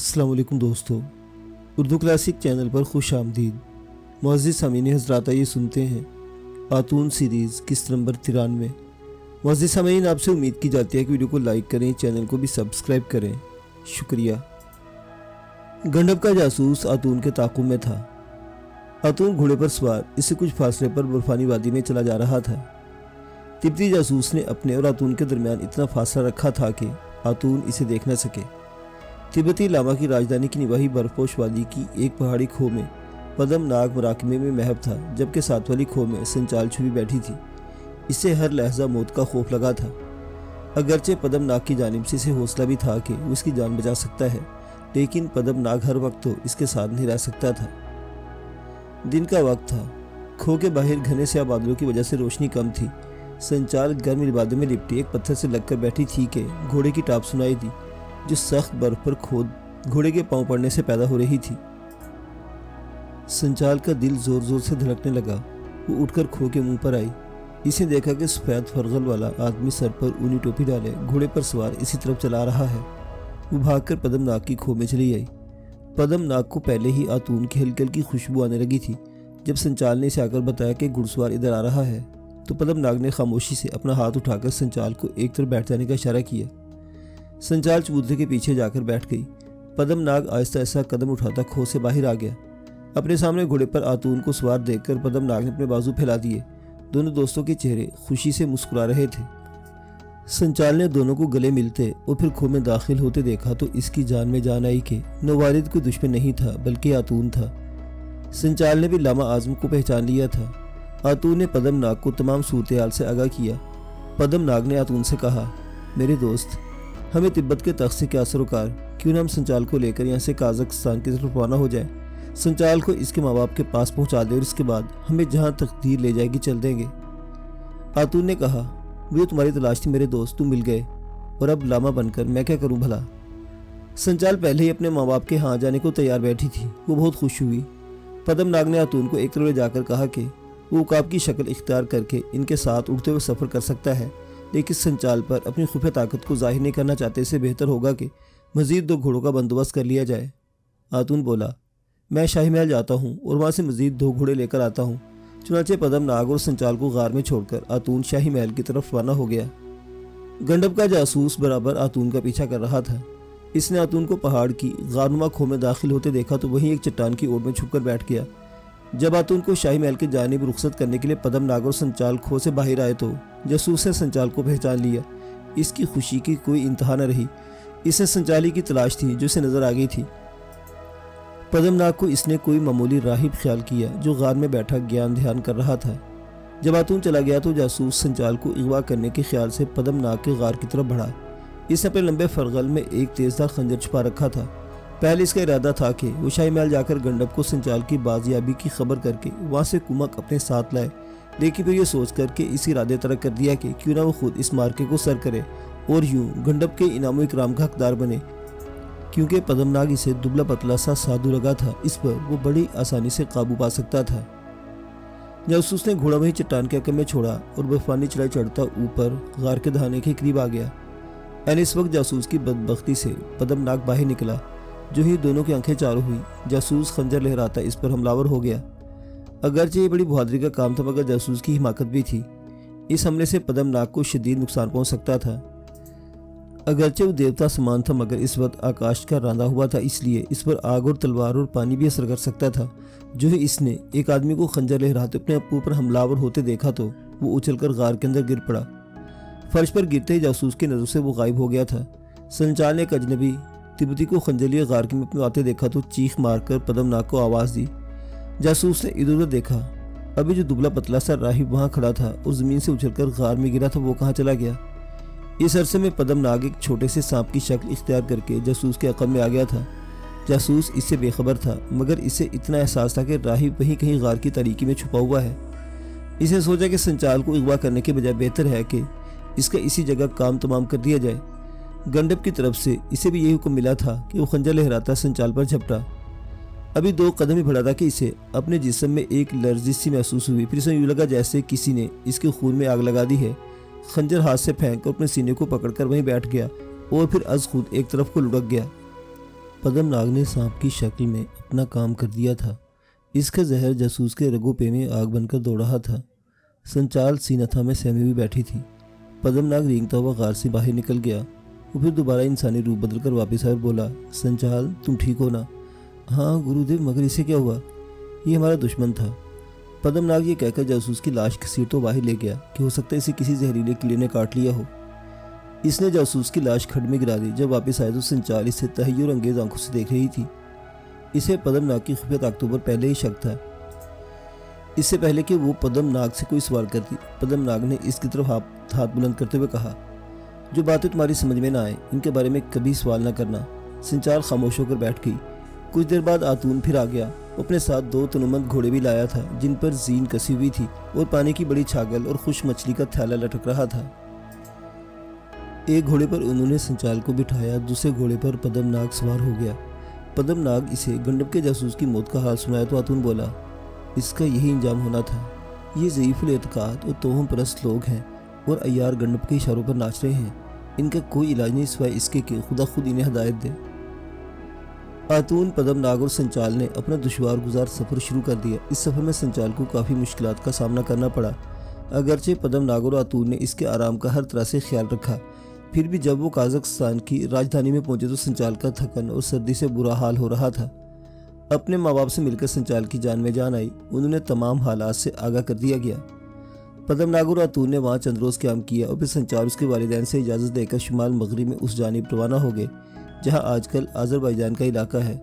अस्सलाम वालेकुम दोस्तों, उर्दू क्लासिक चैनल पर खुश आमदीद। मुअज़्ज़िज़ सामीन हज़रात, ये सुनते हैं आतून सीरीज़ किस्त नंबर 93। मुअज़्ज़िज़ सामीन, आपसे उम्मीद की जाती है कि वीडियो को लाइक करें, चैनल को भी सब्सक्राइब करें, शुक्रिया। गंडब का जासूस आतून के ताक़ुब में था। आतून घोड़े पर सवार इससे कुछ फासले पर बर्फानी वादी में चला जा रहा था। तिब्बती जासूस ने अपने और आतून के दरमियान इतना फासला रखा था कि आतून इसे देख न सके। तिब्बती लामा की राजधानी की निवाही बर्फपोश वादी की एक पहाड़ी खो में पदम नाग मराकमे में महब था, जबकि साथ वाली खो में संचाल छुपी बैठी थी। इससे हर लहजा मौत का खौफ लगा था। अगरचे पदम नाग की जानिब से इसे हौसला भी था कि वो इसकी जान बचा सकता है, लेकिन पदम नाग हर वक्त तो इसके साथ नहीं रह सकता था। दिन का वक्त था। खो के बाहर घने से बादलों की वजह से रोशनी कम थी। संचाल गर्म लिबादों में लिपटी एक पत्थर से लगकर बैठी थी कि घोड़े की टाप सुनाई दी, जो सख्त बर्फ पर खोद घोड़े के पांव पड़ने से पैदा हो रही थी। संचाल का दिल जोर जोर से धड़कने लगा। वो उठकर खो के मुंह पर आई। इसे देखा कि सफ़ेद फरगल वाला आदमी सर पर ऊनी टोपी डाले घोड़े पर सवार इसी तरफ चला रहा है। वो भागकर पदम नाग की खो में चली आई। पदम नाग को पहले ही आतून की हल्की हल्की खुशबू आने लगी थी। जब संचाल ने इसे आकर बताया कि घुड़सवार इधर आ रहा है, तो पदम नाग ने खामोशी से अपना हाथ उठाकर संचाल को एक तरफ बैठ जाने का इशारा किया। संचाल चबूतरे के पीछे जाकर बैठ गई। पदम नाग आहिस्ता आहिस्ता कदम उठाता खो से बाहर आ गया। अपने सामने घोड़े पर आतून को सवार देखकर पदम नाग ने अपने बाजू फैला दिए। दोनों दोस्तों के चेहरे खुशी से मुस्कुरा रहे थे। संचाल ने दोनों को गले मिलते और फिर खो में दाखिल होते देखा तो इसकी जान में जान आई कि नवारिद कोई दुश्मन नहीं था, बल्कि आतून था। संचाल ने भी लामा आजम को पहचान लिया था। आतून ने पदम नाग को तमाम सूरत-ए-हाल से आगाह किया। पदम नाग ने आतून से कहा, मेरे दोस्त, हमें तिब्बत के तख्त से क्या सरोकार, क्यों ना हम संचाल को लेकर यहाँ से काजाकिस्तान की तरफ रवाना हो जाए। संचाल को इसके माँ बाप के पास पहुँचा दे और इसके बाद हमें जहाँ तकदीर ले जाएगी चल देंगे। आतून ने कहा, मुझे तुम्हारी तलाश थी मेरे दोस्त, तुम मिल गए, और अब लामा बनकर मैं क्या करूँ भला। संचाल पहले ही अपने माँ बाप के यहाँ जाने को तैयार बैठी थी। वो बहुत खुश हुई। पदम नाग ने आतून को एक तरफ ले जाकर कहा कि वो उकाब की शक्ल इख्तियार करके इनके साथ उड़ते हुए सफ़र कर सकता है, लेकिन संचाल पर अपनी खुफिया ताकत को जाहिर नहीं करना चाहते। इससे बेहतर होगा कि मज़ीद 2 घोड़ों का बंदोबस्त कर लिया जाए। आतून बोला, मैं शाही महल जाता हूँ और वहाँ से मज़ीद 2 घोड़े लेकर आता हूँ। चुनांचे पदम नाग और संचाल को गार में छोड़कर आतून शाही महल की तरफ रवाना हो गया। गंडब का जासूस बराबर आतून का पीछा कर रहा था। इसने आतून को पहाड़ की गारनुमा खो में दाखिल होते देखा तो वहीं एक चट्टान की ओर में छुपकर बैठ गया। जब आतून को शाही महल की जानिब रुखसत करने के लिए पदम नाग और संचाल खो से बाहर आए तो जासूस ने संचाल को पहचान लिया। इसकी खुशी की कोई इंतहा न रही। इसे संचाली की तलाश थी जो इसे नजर आ गई थी। पदम नाग को इसने कोई मामूली राहिब ख्याल किया जो गार में बैठा ज्ञान ध्यान कर रहा था। जब आतून चला गया तो जासूस संचाल को अगवा करने के ख्याल से पदम नाग के गार की तरफ बढ़ा। इसने अपने लंबे फरगल में एक तेजदार खंजर छुपा रखा था। पहले इसका इरादा था कि वो शाही महल जाकर गंडब को संचाल की बाजियाबी की खबर करके वहाँ से कुमक अपने साथ लाए, लेकिन फिर ये सोच कर के इस इरादे तरक कर दिया कि क्यों ना वो खुद इस मार्के को सर करे और यूं गंडब के इनाम इकराम का हकदार बने। क्योंकि पदम नाग इसे दुबला पतला सा साधु लगा था, इस पर वो बड़ी आसानी से काबू पा सकता था। जासूस ने घोड़ा वही चट्टान के अकब में छोड़ा और बर्फानी चढ़ाई चढ़ता ऊपर गार के दहाने के करीब आ गया। एन इस वक्त जासूस की बदबख्ती से पदम नाग बाहर निकला। जो ही दोनों की आंखें चारों हुई, जासूस खंजर लहराता इस पर हमलावर हो गया। अगरचे ये बड़ी बहादुरी का काम था, मगर जासूस की हिमाकत भी थी। इस हमले से पदम नाग को शदीद नुकसान पहुंच सकता था। अगरचे वो देवता समान था, मगर इस वक्त आकाश का रांधा हुआ था, इसलिए इस पर आग और तलवार और पानी भी असर कर सकता था। जो ही इसने एक आदमी को खंजर लहराते अपने ऊपर हमलावर होते देखा तो वो उछलकर गार के अंदर गिर पड़ा। फर्श पर गिरते ही जासूस की नजर से वो गायब हो गया था। संचाल ने एक अजनबी तिब्बती को खंजर लिए गार में अपने आते देखा तो चीख मारकर पदम नाग को आवाज़ दी। जासूस ने इधर उधर देखा। अभी जो दुबला पतला सा राहिब वहाँ खड़ा था और ज़मीन से उछलकर गार में गिरा था, वो कहाँ चला गया। इस अरसे में पदम नाग एक छोटे से सांप की शक्ल इख्तियार करके जासूस के अकब में आ गया था। जासूस इससे बेखबर था, मगर इसे इतना एहसास था कि राहिब वहीं कहीं गार की तारीकी में छुपा हुआ है। इसे सोचा कि संचाल को अगवा करने के बजाय बेहतर है कि इसका इसी जगह काम तमाम कर दिया जाए। गंडब की तरफ से इसे भी यही हुक्म मिला था कि वो खंजर लहराता संचाल पर झपटा। अभी 2 कदम ही बढ़ा था कि इसे अपने जिस्म में एक लर्जिश सी महसूस हुई। फिर इसे यूँ लगा जैसे किसी ने इसके खून में आग लगा दी है। खंजर हाथ से फेंक कर अपने सीने को पकड़कर वहीं बैठ गया और फिर अज खुद एक तरफ को लुढ़क गया। पद्मनाग ने सांप की शक्ल में अपना काम कर दिया था। इसका जहर जासूस के रगों पे में आग बनकर दौड़ रहा था। संचाल सीनाथा में सहमी भी बैठी थी। पद्मनाग रेंगता हुआ गार से बाहर निकल गया। वो फिर दोबारा इंसानी रूप बदलकर वापस आया और बोला, संचाल तुम ठीक हो ना? हाँ गुरुदेव, मगर इसे क्या हुआ? ये हमारा दुश्मन था। पद्मनाग ये कहकर जासूस की लाश घसीटता बाहर ले गया कि हो सकता है इसे किसी जहरीले कीड़े ने काट लिया हो। इसने जासूस की लाश खड्ड में गिरा दी। जब वापस आया तो संचाल इसे तहय्युर अंगेज आंखों से देख रही थी। इसे पद्मनाग की खुफिया ताकतों पर पहले ही शक था। इससे पहले कि वो पद्मनाग से कोई सवाल करती, पद्मनाग ने इसकी तरफ हाथ बुलंद करते हुए कहा, जो बातें तुम्हारी समझ में ना आए इनके बारे में कभी सवाल न करना। संचाल खामोश होकर बैठ गई। कुछ देर बाद आतून फिर आ गया। अपने साथ 2 तनुमंद घोड़े भी लाया था जिन पर जीन कसी हुई थी और पानी की बड़ी छागल और खुश मछली का थैला लटक रहा था। एक घोड़े पर उन्होंने संचाल को बिठाया, दूसरे घोड़े पर पद्मनाग सवार हो गया। पद्मनाग इसे गंडब के जासूस की मौत का हाल सुनाया तो आतून बोला, इसका यही इंजाम होना था। ये ज़ईफ़ुल एतकाद और तोहम परस्त लोग हैं और अय्यार गंडब के इशारों पर नाच रहे हैं। इनका कोई इलाज नहीं सिवाय इसके कि खुदा खुद इन्हें हदायत दे। आतून, पद्मनाग और संचाल ने अपना दुश्वार गुजार सफ़र शुरू कर दिया। इस सफ़र में संचाल को काफ़ी मुश्किलात का सामना करना पड़ा। अगरचे पद्मनाग और आतून ने इसके आराम का हर तरह से ख्याल रखा, फिर भी जब वो काज़ाकिस्तान की राजधानी में पहुंचे तो संचाल का थकन और सर्दी से बुरा हाल हो रहा था। अपने माँ बाप से मिलकर संचाल की जान में जान आई। उन्होंने तमाम हालात से आगाह कर दिया गया। पद्मनाग और आतून ने वहाँ चंद रोज़ कैंप किया और फिर संचाल उसके वालिदैन से इजाज़त लेकर शुमाल मगरिब में उस जानिब रवाना हो गए जहाँ आजकल आज़रबाईजान का इलाका है।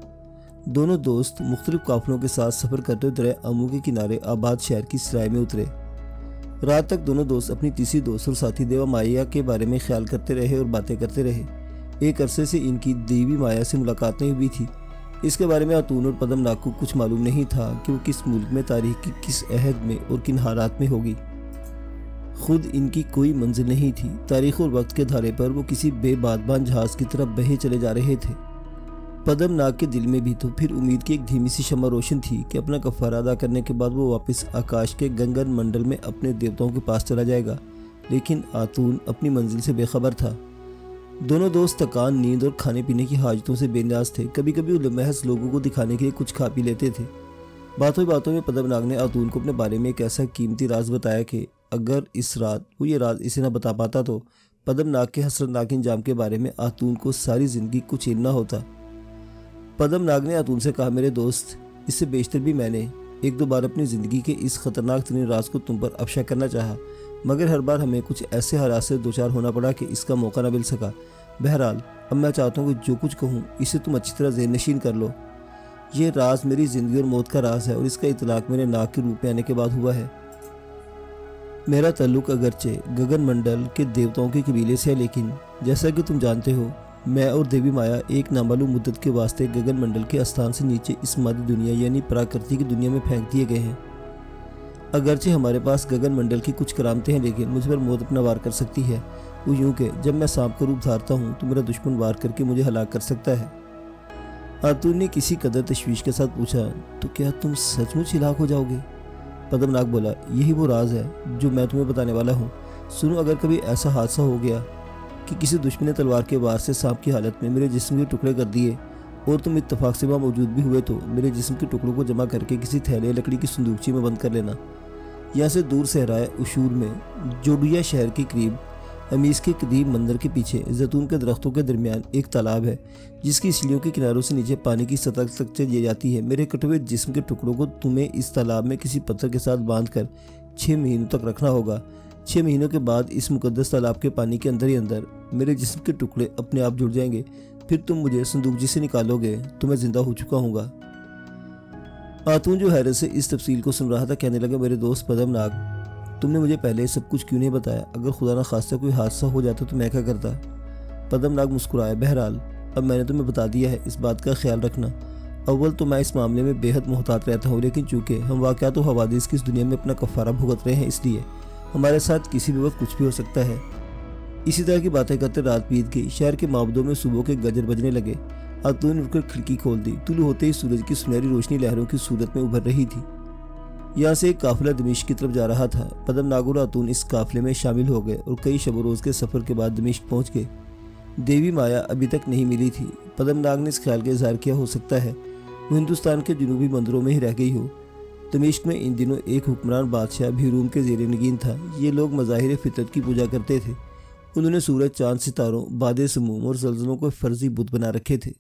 दोनों दोस्त मुख्तलिफ काफिलों के साथ सफ़र करते हुए दरिया अमू के किनारे आबाद शहर की सराय में उतरे। रात तक दोनों दोस्त अपनी तीसरी दोस्त और साथी देवा माया के बारे में ख्याल करते रहे और बातें करते रहे। एक अरसे से इनकी देवी माया से मुलाकात नहीं हुई थी। इसके बारे में आतून और पद्मनाग को कुछ मालूम नहीं था कि वो किस मुल्क में, तारीख की किस अहद में और किन हालात में होगी। खुद इनकी कोई मंजिल नहीं थी। तारीख और वक्त के धारे पर वो किसी बेबादबान जहाज की तरफ बहे चले जा रहे थे। पद्मनाग के दिल में भी तो फिर उम्मीद की एक धीमी सी शम्मा रोशन थी कि अपना कफ़ारा अदा करने के बाद वो वापस आकाश के गगन मंडल में अपने देवताओं के पास चला जाएगा। लेकिन आतून अपनी मंजिल से बेखबर था। दोनों दोस्त थकान, नींद और खाने पीने की हाजतों से बेनियाज थे। कभी कभी वो महज लोगों को दिखाने के लिए कुछ खा पी लेते थे। बातों बातों में पद्मनाग ने आतून को अपने बारे में एक ऐसा कीमती राज बताया कि अगर इस रात वो ये राज इसे न बता पाता तो पद्मनाग के हसरतनाक इंजाम के बारे में आतून को सारी जिंदगी कुछ झेलना होता। पद्मनाग ने आतून से कहा, मेरे दोस्त, इससे बेशतर भी मैंने 1-2 बार अपनी ज़िंदगी के इस ख़तरनाक तरीन राज को तुम पर अफशा करना चाहा, मगर हर बार हमें कुछ ऐसे हालात से दो चार होना पड़ा कि इसका मौका न मिल सका। बहरहाल अब मैं चाहता हूँ कि जो कुछ कहूँ इसे तुम अच्छी तरह ज़हन नशीन कर लो। ये राज मेरी ज़िंदगी और मौत का राज है और इसका इतलाक़ मेरे नाक के रूप में आने के बाद हुआ है। मेरा ताल्लुक़ अगरचे गगन मंडल के देवताओं के कबीले से है, लेकिन जैसा कि तुम जानते हो मैं और देवी माया एक नामालूम मुद्दत के वास्ते गगन मंडल के स्थान से नीचे इस मादी दुनिया यानी प्राकृतिक की दुनिया में फेंक दिए गए हैं। अगरचे हमारे पास गगन मंडल की कुछ करामतें हैं, लेकिन मुझ पर मौत अपना वार कर सकती है। वो यूँ कि जब मैं सांप का रूप धारता हूँ तो मेरा दुश्मन वार करके मुझे हलाक कर सकता है। आतून ने किसी कदर तशवीश के साथ पूछा, तो क्या तुम सचमुच हिलाक हो जाओगे? पद्मनाग बोला, यही वो राज है जो मैं तुम्हें बताने वाला हूँ। सुनो, अगर कभी ऐसा हादसा हो गया कि किसी दुश्मन ने तलवार के वार से सांप की हालत में मेरे जिस्म के टुकड़े कर दिए और तुम इत्तफाक से वहाँ मौजूद भी हुए, तो मेरे जिस्म के टुकड़ों को जमा करके किसी थैले लकड़ी की संदूकची में बंद कर लेना। यहाँ से दूर सहराए उशूर में जोडिया शहर के करीब हमीस के कदीम मंदिर के पीछे जैतून के दरख्तों के दरमियान एक तालाब है जिसकी सीढ़ियों के किनारों से नीचे पानी की सतह तक चली जाती है। मेरे कटे हुए जिस्म के टुकड़ों को तुम्हें इस तालाब में किसी पत्थर के साथ बांधकर 6 महीनों तक रखना होगा। 6 महीनों के बाद इस मुकद्दस तालाब के पानी के अंदर ही अंदर मेरे जिस्म के टुकड़े अपने आप जुड़ जाएंगे। फिर तुम मुझे संदूकजी से निकालोगे तो मैं जिंदा हो चुका हूँगा। आतून जो हैरत से इस तफसील को सुन रहा था कहने लगा, मेरे दोस्त पद्मनाग, तुमने मुझे पहले सब कुछ क्यों नहीं बताया? अगर खुदा न खास्ता कोई हादसा हो जाता तो मैं क्या करता? पद्मनाग मुस्कुराया, बहरहाल अब मैंने तुम्हें बता दिया है, इस बात का ख्याल रखना। अव्वल तो मैं इस मामले में बेहद मोहतात रहता हूँ, लेकिन चूँकि हम वाक़यात और हवादिस की इस दुनिया में अपना कफ़ारा भुगत रहे हैं, इसलिए हमारे साथ किसी भी वक्त कुछ भी हो सकता है। इसी तरह की बातें करते रात बीत गई। शहर के माबदों में सुबह के गजर बजने लगे। आतून ने उठकर खिड़की खोल दी। तुलू होते ही सूरज की सुनहरी रोशनी लहरों की सूरत में उभर रही थी। यहाँ से एक काफिला दमिश्क की तरफ जा रहा था। पद्मनाग और आतून इस काफिले में शामिल हो गए और कई शब रोज़ के सफ़र के बाद दमिश्क पहुँच गए। देवी माया अभी तक नहीं मिली थी। पद्मनाग ने इस ख्याल का इजहार किया, हो सकता है वो हिंदुस्तान के जनूबी मंदिरों में ही रह गई हो। दमिश्क में इन दिनों एक हुक्मरान बादशाह भीरूम के ज़ेरे नगीन था। ये लोग मज़ाहिर फितरत की पूजा करते थे। उन्होंने सूरज, चांद, सितारों, बादे समूम और जलजलों को फर्जी बुत बना रखे थे।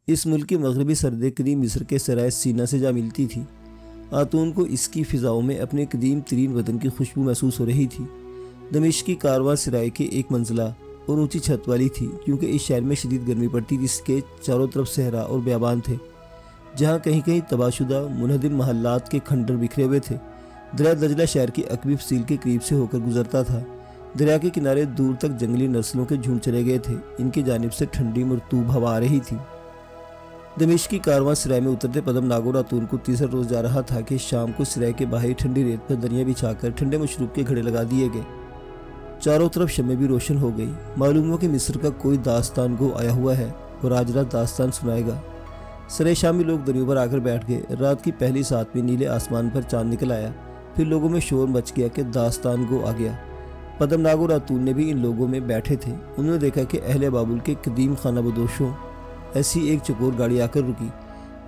इस मुल्क की मगरबी सरहद करीम मिस्र के सराय सीना से जा मिलती थी। आतून को इसकी फ़िज़ाओं में अपने कदीम तरीन वतन की खुशबू महसूस हो रही थी। दमिश्क की कारवां सराय के एक मंजिला और ऊंची छत वाली थी, क्योंकि इस शहर में शदीद गर्मी पड़ती, जिसके चारों तरफ सहरा और बयाबान थे, जहाँ कहीं कहीं तबाहशुदा मुनहदिम महल्लात के खंडर बिखरे हुए थे। दरिया दजला शहर की अकबी फसील के करीब से होकर गुजरता था। दरिया के किनारे दूर तक जंगली नस्लों के झुंड चले गए थे। इनकी जानिब से ठंडी मरतूब हवा आ रही थी। दमिश्क की कारवां सराय में उतरते पद्मनाग और आतून को तीसरा रोज जा रहा था कि शाम को सराय के बाहर ठंडी रेत पर दरिया बिछाकर ठंडे मशरूब के घड़े लगा दिए गए। चारों तरफ शम्में भी रोशन हो गई। मालूम हुआ कि मिस्र का कोई दास्तान गो आया हुआ है और आज रात दास्तान सुनाएगा। सरे शामी लोग दरियों पर आकर बैठ गए। रात की पहली सात में नीले आसमान पर चांद निकल आया। फिर लोगों में शोर मच गया कि दास्तान गो आ गया। पद्मनाग और आतून ने भी इन लोगों में बैठे थे। उन्होंने देखा कि अहले बाबुल के कदीम खाना बदोशों ऐसी एक चकोर गाड़ी आकर रुकी।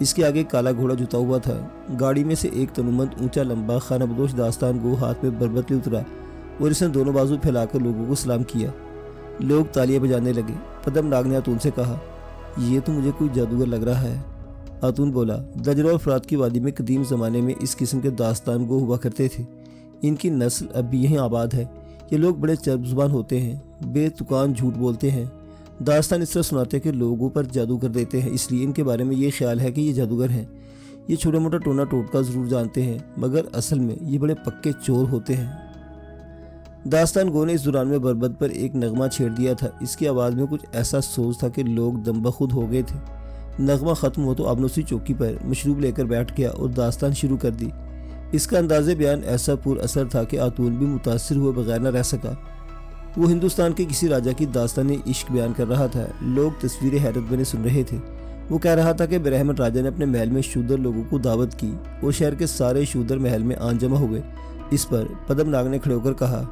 इसके आगे काला घोड़ा जुता हुआ था। गाड़ी में से एक तनुमंद ऊंचा लंबा खाना बदोश दास्तान गो हाथ में बरबत ले उतरा और इसने दोनों बाजू फैलाकर लोगों को सलाम किया। लोग तालियां बजाने लगे। पद्मनाग ने आतून से कहा, ये तो मुझे कोई जादूगर लग रहा है। आतून बोला, दजरा और फरात की वादी में कदीम ज़माने में इस किस्म के दास्तान गो हुआ करते थे। इनकी नस्ल अब भी यहीं आबाद है। ये लोग बड़े चर्ब जुबान होते हैं, बेतुकान झूठ बोलते हैं। दास्तान इस तरह सुनाते हैं कि लोगों पर जादू कर देते हैं, इसलिए इनके बारे में ये ख्याल है कि ये जादूगर हैं। ये छोटा मोटा टोना टोटका ज़रूर जानते हैं, मगर असल में ये बड़े पक्के चोर होते हैं। दास्तान गो ने इस दौरान में बरबत पर एक नगमा छेड़ दिया था। इसकी आवाज़ में कुछ ऐसा सोच था कि लोग दमबखुद हो गए थे। नगमा ख़त्म हो तो आबनूसी चौकी पर मशरूब लेकर बैठ गया और दास्तान शुरू कर दी। इसका अंदाज़े बयान ऐसा पुर असर था कि आतून भी मुतासिर हुए बगैर न रह सका। वो हिंदुस्तान के किसी राजा की दास्तान इश्क बयान कर रहा था। लोग तस्वीरें हैरत बने सुन रहे थे। वो कह रहा था कि ब्रह्मन राजा ने अपने महल में शूदर लोगों को दावत की और शहर के सारे शूदर महल में आन जमा हुए। इस पर पद्मनाग ने खड़े होकर कहा,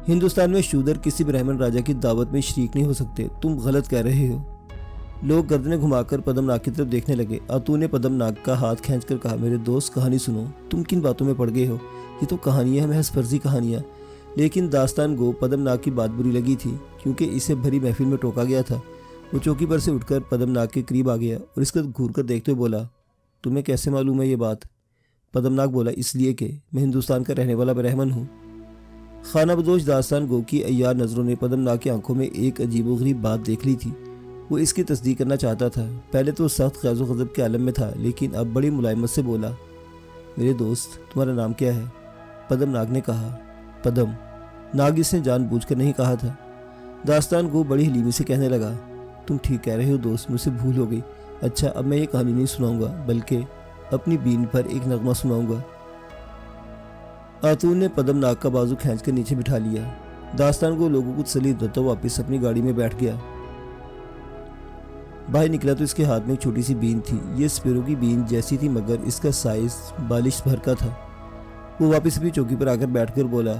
हिंदुस्तान में शूदर किसी ब्राह्मण राजा की दावत में शरीक नहीं हो सकते। तुम गलत कह रहे हो। लोग गर्दनें घुमाकर पद्मनाग की तरफ देखने लगे। आतून ने पद्मनाग का हाथ खींचकर कहा, मेरे दोस्त कहानी सुनो। तुम किन बातों में पड़ गए हो? ये तो कहानियां हैं, महज फर्जी कहानियां। लेकिन दास्तान गो पद्मनाग की बात बुरी लगी थी, क्योंकि इसे भरी महफिल में टोका गया था। वो चौकी पर से उठकर पद्मनाग के करीब आ गया और इसका घूर कर देखते हुए बोला, तुम्हें कैसे मालूम है ये बात? पद्मनाग बोला, इसलिए कि मैं हिंदुस्तान का रहने वाला ब्राह्मण हूँ। खाना बदोश दास्तान गो की अय्यार नज़रों ने पद्मनाग की आंखों में एक अजीबोगरीब बात देख ली थी। वो इसकी तस्दीक करना चाहता था। पहले तो सख्त ग़ज़ब व ग़ज़ब के आलम में था, लेकिन अब बड़ी मुलायमत से बोला, मेरे दोस्त तुम्हारा नाम क्या है? पद्मनाग ने कहा, पद्म। नाग इसने जानबूझकर नहीं कहा था। दास्तान गो बड़ी हलीमी से कहने लगा, तुम ठीक कह रहे हो दोस्त, मुझसे भूल हो गई। अच्छा, अब मैं ये कहानी नहीं सुनाऊंगा, बल्कि अपनी बीन पर एक नगमा सुनाऊंगा। आतून ने पद्मनाग का बाजू खींचकर नीचे बिठा लिया। दास्तान को लोगों को तसल्ली देता वापस अपनी गाड़ी में बैठ गया। बाहर निकला तो इसके हाथ में एक छोटी सी बीन थी। ये स्पेरो की बीन जैसी थी, मगर इसका साइज बालिश भर का था। वो वापस अपनी चौकी पर आकर बैठकर बोला,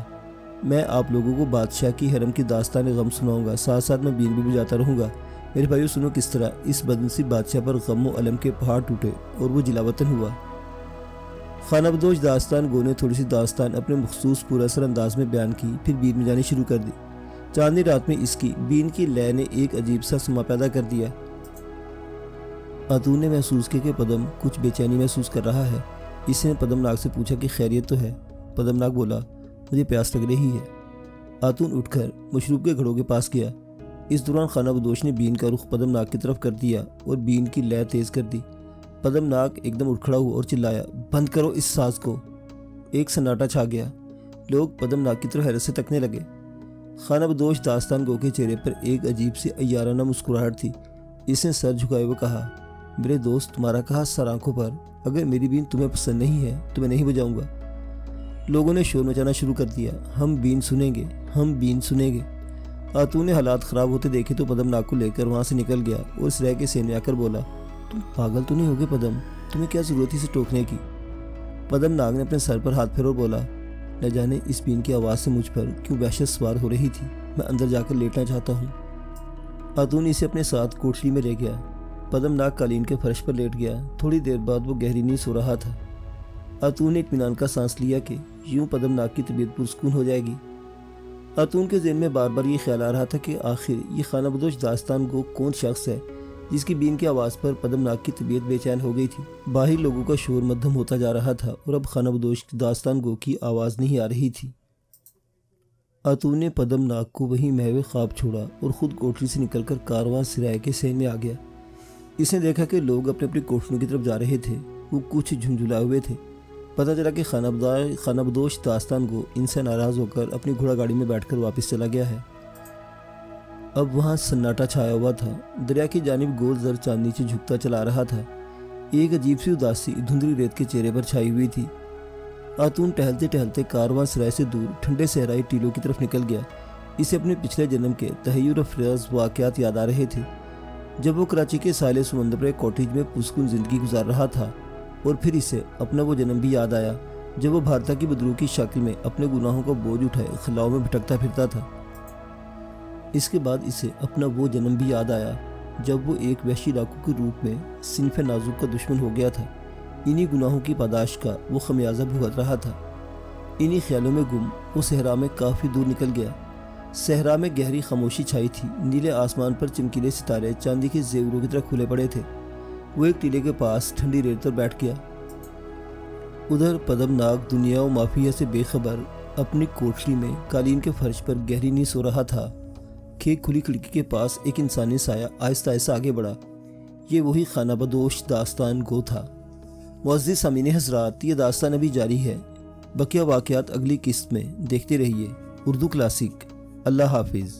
मैं आप लोगों को बादशाह की हरम की दास्तान गम सुनाऊंगा, साथ साथ मैं बीन भी बजाता रहूँगा। मेरे भाइयों सुनो किस तरह इस बदनसीब बादशाह पर गम व अलम के पहाड़ टूटे और वो जिलावतन हुआ। खानाबदोश दास्तान गो ने थोड़ी सी दास्तान अपने मखसूस पुरअसर अंदाज में बयान की, फिर बीन बजानी शुरू कर दी। चांदनी रात में इसकी बीन की लय ने एक अजीब सा समा पैदा कर दिया। आतून ने महसूस किया कि पद्म कुछ बेचैनी महसूस कर रहा है। इसने पद्मनाग से पूछा कि खैरियत तो है? पद्मनाग बोला, मुझे प्यास लग रही है। आतून उठकर मशरूब के घड़ों के पास गया। इस दौरान खानाबदोश ने बीन का रुख पद्मनाग की तरफ कर दिया और बीन की लय तेज कर दी। पद्मनाग एकदम उठ खड़ा हुआ और चिल्लाया, बंद करो इस साज को। एक सन्नाटा छा गया। लोग पद्मनाग की तरफ हैरत से तकने लगे। खानाबदोश दास्तान गो के चेहरे पर एक अजीब सी अय्याराना मुस्कुराहट थी। इसने सर झुकाए हुए कहा, मेरे दोस्त तुम्हारा कहा सर आंखों पर, अगर मेरी बीन तुम्हें पसंद नहीं है तो मैं नहीं बजाऊंगा। लोगों ने शोर मचाना शुरू कर दिया, हम बीन सुनेंगे, हम बीन सुनेंगे। आतून ने हालात ख़राब होते देखे तो पद्मनाग को लेकर वहाँ से निकल गया और सराय के सेन में आकर बोला, तुम पागल तो नहीं होगे पद्म? तुम्हें क्या ज़रूरत थी इसे टोकने की? पद्मनाग ने अपने सर पर हाथ फेर और बोला, न जाने इस बीन की आवाज़ से मुझ पर क्यों वहशत सवार हो रही थी। मैं अंदर जाकर लेटना चाहता हूँ। आतून इसे अपने साथ कोठरी में ले गया। पद्मनाक कालीन के फर्श पर लेट गया। थोड़ी देर बाद वो गहरी नींद सो रहा था। आतून ने इत्मीनान का सांस लिया कि यूं पद्मनाक की तबीयत पुरसकून हो जाएगी। आतून के ज़हन में बार बार ये ख्याल आ रहा था कि आखिर ये खानाबदोश दास्तान गो कौन शख्स है जिसकी बीन की आवाज़ पर पद्मनाक की तबीयत बेचैन हो गई थी। बाहर लोगों का शोर मध्यम होता जा रहा था और अब खानाबदोश दास्तान गो की आवाज़ नहीं आ रही थी। आतून ने पद्मनाक को वहीं महवे ख्वाब छोड़ा और ख़ुद कोठरी से निकलकर कारवां सिराय के सहन में आ गया। इसने देखा कि लोग अपने अपनी कोठरियों की तरफ जा रहे थे। वो कुछ झुंझुलाए हुए थे। पता चला कि खानाबदोश दास्तान गो इनसे नाराज़ होकर अपनी घोड़ा गाड़ी में बैठकर वापस चला गया है। अब वहाँ सन्नाटा छाया हुआ था। दरिया की जानिब गोल जर चांद नीचे झुकता चला रहा था। एक अजीब सी उदासी धुंधली रेत के चेहरे पर छाई हुई थी। आतून टहलते टहलते कारवां सराय से दूर ठंडे सहराई टीलों की तरफ निकल गया। इसे अपने पिछले जन्म के तहय्युर अफराज वाक़यात याद आ रहे थे, जब वो कराची के साले समंदर पर कॉटेज में पुरसकून ज़िंदगी गुजार रहा था। और फिर इसे अपना वो जन्म भी याद आया जब वो भारता की बदरू की शक्ल में अपने गुनाहों का बोझ उठाए खलाओं में भटकता फिरता था। इसके बाद इसे अपना वो जन्म भी याद आया जब वो एक वहशी डाकू के रूप में सिनफ नाजुक का दुश्मन हो गया था। इन्हीं गुनाहों की पादाश का वो खमियाजा भुगत रहा था। इन्हीं ख्यालों में गुम वो सहरा में काफ़ी दूर निकल गया। सहरा में गहरी खामोशी छाई थी। नीले आसमान पर चमकीले सितारे चांदी के जेवरों की तरह खुले पड़े थे। वो एक टीले के पास ठंडी रेत पर बैठ गया। उधर पद्मनाक दुनिया और माफिया से बेखबर अपनी कोठरी में कालीन के फर्श पर गहरी नींद सो रहा था कि खुली खिड़की के पास एक इंसानी साया आहिस्ता आहिस्ता आगे बढ़ा। ये वही खानाबदोश दास्तान गो था। मुअज़्ज़िज़ सामीन हज़रात, ये दास्तान अभी जारी है। बकिया वाक़यात अगली किस्त में देखते रहिए। उर्दू क्लासिक। अल्लाह हाफिज़।